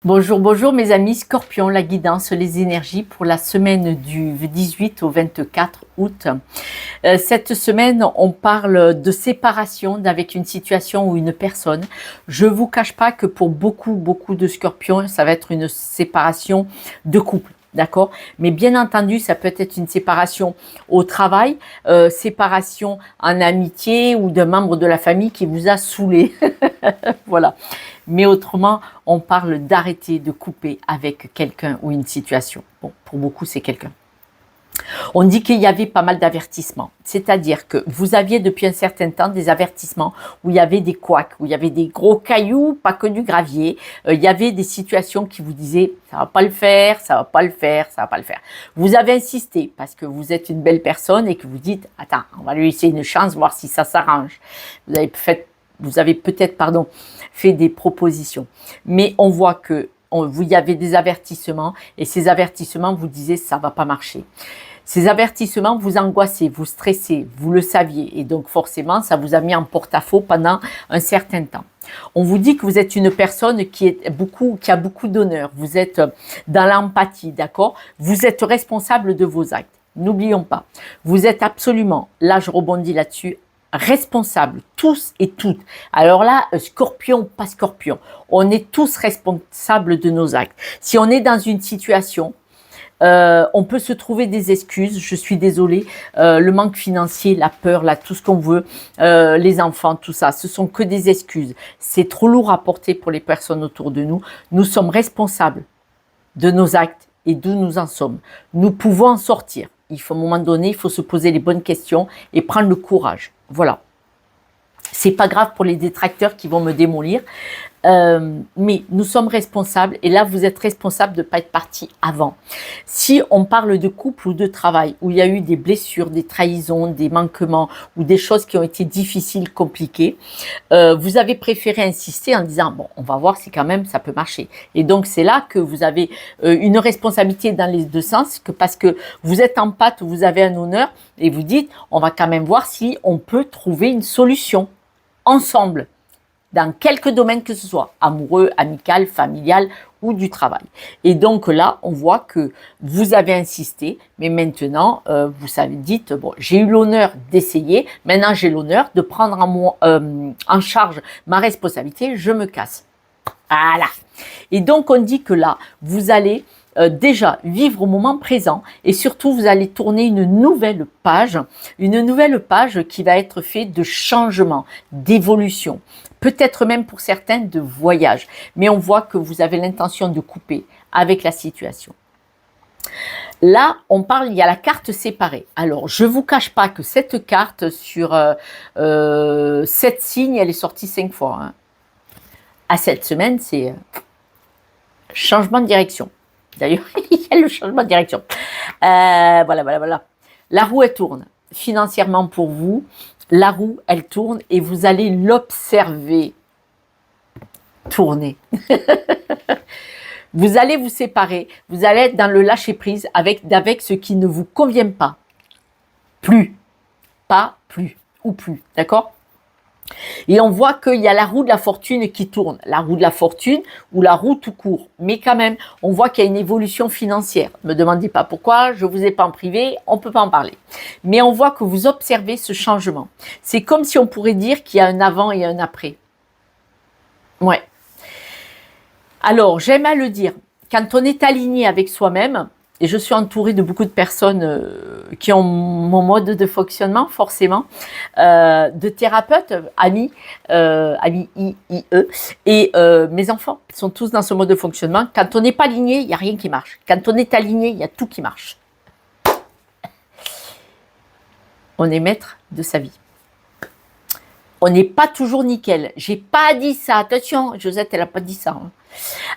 Bonjour, bonjour mes amis Scorpions, la guidance, les énergies pour la semaine du 18 au 24 août. Cette semaine, on parle de séparation avec une situation ou une personne. Je ne vous cache pas que pour beaucoup de Scorpions, ça va être une séparation de couple. D'accord, mais bien entendu, ça peut être une séparation au travail, séparation en amitié ou d'un membre de la famille qui vous a saoulé. Voilà. Mais autrement, on parle d'arrêter de couper avec quelqu'un ou une situation. Bon, pour beaucoup, c'est quelqu'un. On dit qu'il y avait pas mal d'avertissements. C'est-à-dire que vous aviez depuis un certain temps des avertissements où il y avait des couacs, où il y avait des gros cailloux, pas que du gravier. Il y avait des situations qui vous disaient « ça va pas le faire, ça va pas le faire, ça va pas le faire ». Vous avez insisté parce que vous êtes une belle personne et que vous dites « attends, on va lui laisser une chance, voir si ça s'arrange ». Vous avez peut-être fait des propositions. Mais on voit que vous y avait des avertissements et ces avertissements vous disaient « ça va pas marcher ». Ces avertissements vous angoissaient, vous stressez, vous le saviez et donc forcément ça vous a mis en porte-à-faux pendant un certain temps. On vous dit que vous êtes une personne qui a beaucoup d'honneur, vous êtes dans l'empathie, d'accord? Vous êtes responsable de vos actes. N'oublions pas, vous êtes absolument, là je rebondis là-dessus, responsables, tous et toutes. Alors là, Scorpion, pas Scorpion, on est tous responsables de nos actes. Si on est dans une situation, on peut se trouver des excuses, je suis désolée, le manque financier, la peur, là, tout ce qu'on veut, les enfants, tout ça, ce sont que des excuses. C'est trop lourd à porter pour les personnes autour de nous. Nous sommes responsables de nos actes et d'où nous en sommes. Nous pouvons en sortir. Il faut, à un moment donné, il faut se poser les bonnes questions et prendre le courage. Voilà. C'est pas grave pour les détracteurs qui vont me démolir, mais nous sommes responsables et là vous êtes responsable de ne pas être parti avant. Si on parle de couple ou de travail où il y a eu des blessures, des trahisons, des manquements ou des choses qui ont été difficiles, compliquées, vous avez préféré insister en disant bon, on va voir si quand même ça peut marcher. Et donc c'est là que vous avez une responsabilité dans les deux sens, parce que vous êtes en pâte, vous avez un honneur et vous dites on va quand même voir si on peut trouver une solution ensemble, dans quelques domaines que ce soit, amoureux, amical, familial ou du travail. Et donc là, on voit que vous avez insisté, mais maintenant, vous avez dit, bon, j'ai eu l'honneur d'essayer, maintenant j'ai l'honneur de prendre en charge ma responsabilité, je me casse. Voilà. Et donc, on dit que là, vous allez déjà vivre au moment présent et surtout vous allez tourner une nouvelle page qui va être faite de changement, d'évolution, peut-être même pour certains de voyage, mais on voit que vous avez l'intention de couper avec la situation. Là, il y a la carte séparée. Alors, je ne vous cache pas que cette carte sur 7 signes, elle est sortie 5 fois. Hein. À cette semaine, c'est changement de direction. D'ailleurs, il y a le changement de direction. Voilà. La roue, elle tourne. Financièrement pour vous, la roue, elle tourne et vous allez l'observer tourner. Vous allez vous séparer. Vous allez être dans le lâcher-prise avec ce qui ne vous convient pas. Plus. Pas plus. Ou plus. D'accord ? Et on voit qu'il y a la roue de la fortune qui tourne, la roue de la fortune ou la roue tout court. Mais quand même, on voit qu'il y a une évolution financière. Ne me demandez pas pourquoi, je ne vous ai pas en privé, on ne peut pas en parler. Mais on voit que vous observez ce changement. C'est comme si on pourrait dire qu'il y a un avant et un après. Ouais. Alors, j'aime à le dire, quand on est aligné avec soi-même, et je suis entourée de beaucoup de personnes qui ont mon mode de fonctionnement, forcément, de thérapeutes, amis IE, et mes enfants sont tous dans ce mode de fonctionnement. Quand on n'est pas aligné, il n'y a rien qui marche. Quand on est aligné, il y a tout qui marche. On est maître de sa vie. On n'est pas toujours nickel. J'ai pas dit ça. Attention, Josette, elle n'a pas dit ça.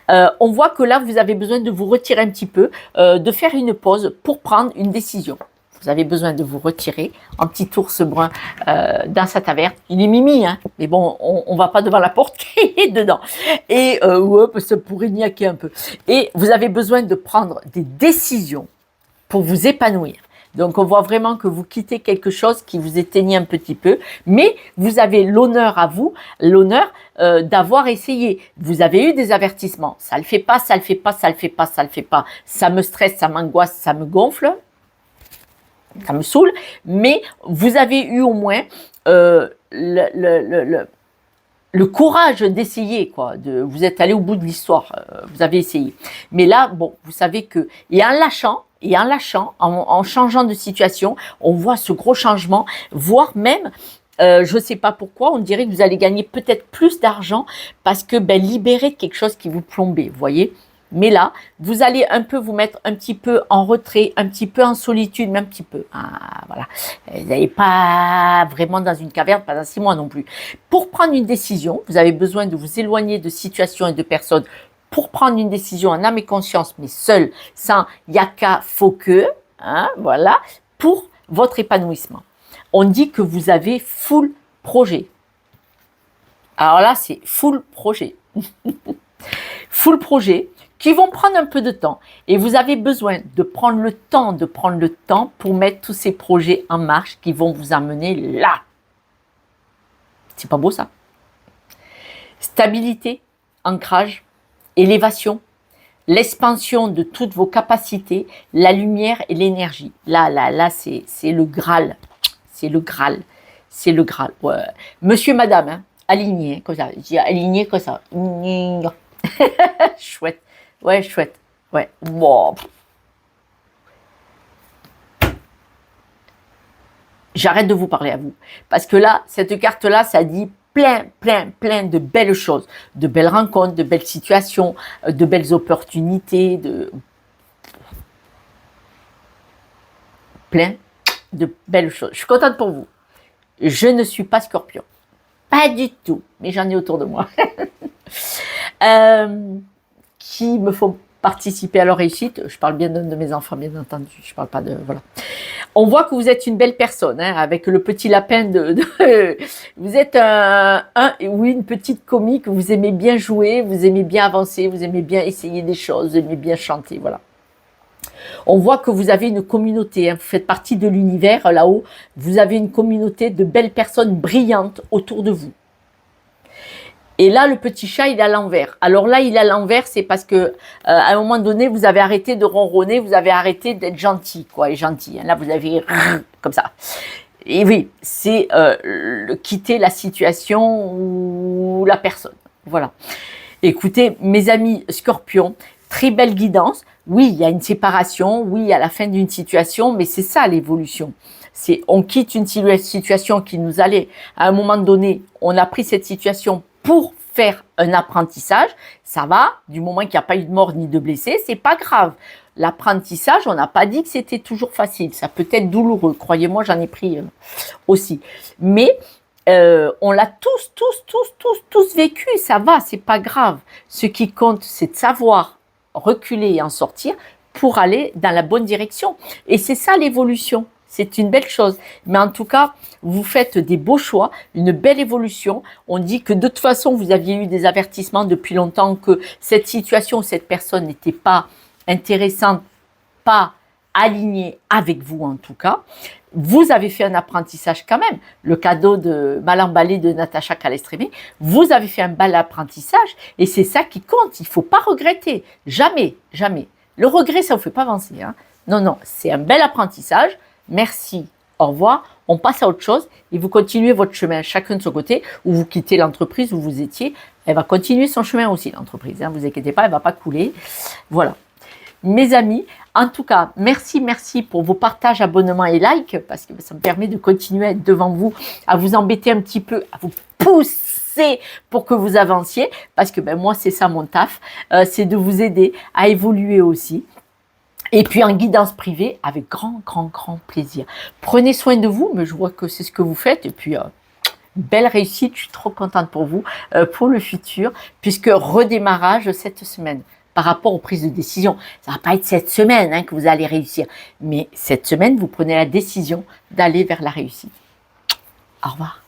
Hein. On voit que là, vous avez besoin de vous retirer un petit peu, de faire une pause pour prendre une décision. Vous avez besoin de vous retirer, un petit ours brun dans sa taverne. Il est mimi, hein, mais bon, on ne va pas devant la porte qui est dedans. Et ça pourrait niaquer un peu. Et vous avez besoin de prendre des décisions pour vous épanouir. Donc, on voit vraiment que vous quittez quelque chose qui vous éteignait un petit peu, mais vous avez l'honneur à vous, l'honneur d'avoir essayé. Vous avez eu des avertissements. Ça le fait pas, ça le fait pas, ça le fait pas, ça le fait pas. Ça me stresse, ça m'angoisse, ça me gonfle, ça me saoule. Mais vous avez eu au moins le courage d'essayer, quoi. Vous êtes allé au bout de l'histoire, vous avez essayé. Mais là, bon, vous savez que, et en lâchant, en changeant de situation, on voit ce gros changement, voire même, je ne sais pas pourquoi, on dirait que vous allez gagner peut-être plus d'argent parce que libérer quelque chose qui vous plombait, vous voyez. Mais là, vous allez un peu vous mettre un petit peu en retrait, un petit peu en solitude, mais un petit peu. Ah, voilà. Vous n'allez pas vraiment dans une caverne pendant 6 mois non plus. Pour prendre une décision, vous avez besoin de vous éloigner de situations et de personnes pour prendre une décision en âme et conscience, mais seul, sans yaka, faut que, voilà, pour votre épanouissement. On dit que vous avez full projet. Alors là, c'est full projet. Full projet qui vont prendre un peu de temps. Et vous avez besoin de prendre le temps pour mettre tous ces projets en marche qui vont vous amener là. C'est pas beau ça? Stabilité, ancrage, élévation, l'expansion de toutes vos capacités, la lumière et l'énergie. Là, c'est le Graal. C'est le Graal. C'est le Graal. Ouais. Monsieur, madame, aligné, comme ça. Je dis aligné comme ça. Chouette. Ouais, chouette. Ouais. Wow. J'arrête de vous parler à vous. Parce que là, cette carte-là, ça dit plein de belles choses. De belles rencontres, de belles situations, de belles opportunités, plein de belles choses. Je suis contente pour vous. Je ne suis pas Scorpion. Pas du tout. Mais j'en ai autour de moi. Qui me font participer à leur réussite. Je parle bien de mes enfants, bien entendu. Je parle pas de... Voilà. On voit que vous êtes une belle personne, avec le petit lapin vous êtes une petite comique, vous aimez bien jouer, vous aimez bien avancer, vous aimez bien essayer des choses, vous aimez bien chanter, voilà. On voit que vous avez une communauté, vous faites partie de l'univers là-haut, vous avez une communauté de belles personnes brillantes autour de vous. Et là, le petit chat, il est à l'envers. Alors là, il est à l'envers, c'est parce que à un moment donné, vous avez arrêté de ronronner, vous avez arrêté d'être gentil, quoi, et gentil. Là, vous avez comme ça. Et oui, c'est quitter la situation ou la personne. Voilà. Écoutez, mes amis Scorpions, très belle guidance. Oui, il y a une séparation, oui, il y a la fin d'une situation, mais c'est ça l'évolution. C'est on quitte une situation qui nous allait, à un moment donné, on a pris cette situation pour faire un apprentissage, ça va, du moment qu'il n'y a pas eu de mort ni de blessés, c'est pas grave. L'apprentissage, on n'a pas dit que c'était toujours facile, ça peut être douloureux, croyez-moi, j'en ai pris aussi. Mais on l'a tous vécu, ça va, c'est pas grave. Ce qui compte, c'est de savoir reculer et en sortir pour aller dans la bonne direction. Et c'est ça l'évolution. C'est une belle chose. Mais en tout cas, vous faites des beaux choix, une belle évolution. On dit que de toute façon, vous aviez eu des avertissements depuis longtemps que cette situation, cette personne n'était pas intéressante, pas alignée avec vous en tout cas. Vous avez fait un apprentissage quand même. Le cadeau de mal emballé de Natacha Calestrémé, vous avez fait un bel apprentissage et c'est ça qui compte. Il ne faut pas regretter. Jamais, jamais. Le regret, ça ne vous fait pas avancer. Non, c'est un bel apprentissage. Merci, au revoir, on passe à autre chose et vous continuez votre chemin chacun de son côté ou vous quittez l'entreprise où vous étiez, elle va continuer son chemin aussi l'entreprise, ne vous inquiétez pas, elle ne va pas couler, voilà. Mes amis, en tout cas, merci pour vos partages, abonnements et likes parce que ça me permet de continuer à être devant vous, à vous embêter un petit peu, à vous pousser pour que vous avanciez parce que moi c'est ça mon taf, c'est de vous aider à évoluer aussi. Et puis en guidance privée, avec grand plaisir. Prenez soin de vous, mais je vois que c'est ce que vous faites. Et puis, belle réussite, je suis trop contente pour vous, pour le futur, puisque redémarrage cette semaine par rapport aux prises de décision. Ça ne va pas être cette semaine que vous allez réussir, mais cette semaine, vous prenez la décision d'aller vers la réussite. Au revoir.